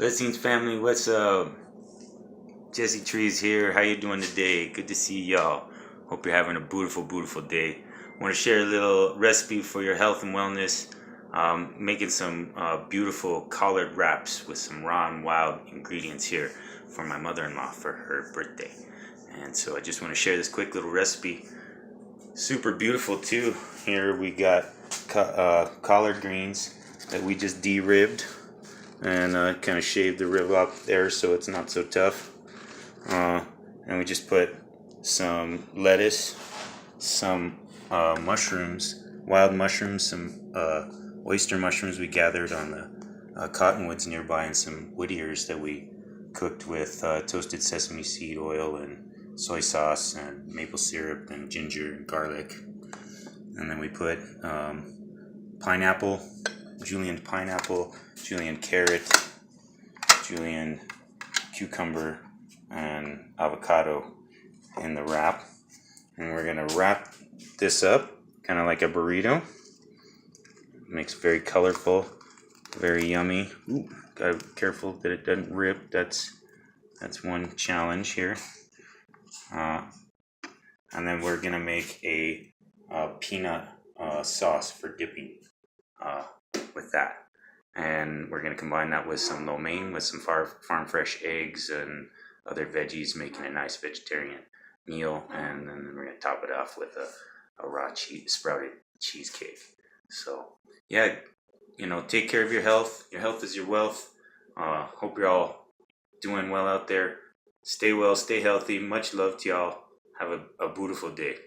Blessings, family. What's up? Jesse Trees here. How you doing today? Good to see y'all. Hope you're having a beautiful day. I want to share a little recipe for your health and wellness. Making some beautiful collard wraps with some raw and wild ingredients here for my mother-in-law for her birthday. And so I just want to share this quick little recipe. Super beautiful too. Here we got collard greens that we just de-ribbed and kind of shaved the rib off there so it's not so tough. And we just put some lettuce, some mushrooms, wild mushrooms, some oyster mushrooms we gathered on the cottonwoods nearby, and some wood ears that we cooked with toasted sesame seed oil and soy sauce and maple syrup and ginger and garlic. And then we put pineapple, julienne pineapple, julienne carrot, julienne cucumber, and avocado in the wrap. And we're gonna wrap this up kind of like a burrito. Makes very colorful, very yummy. Ooh, gotta be careful that it doesn't rip. That's one challenge here. And then we're gonna make a peanut sauce for dipping with that. And we're going to combine that with some lo mein, with some farm fresh eggs and other veggies, making a nice vegetarian meal. And then we're going to top it off with a raw sprouted cheesecake. So yeah, take care of your health. Your health is your wealth. Hope you're all doing well out there. Stay well, stay healthy. Much love to y'all. Have a beautiful day.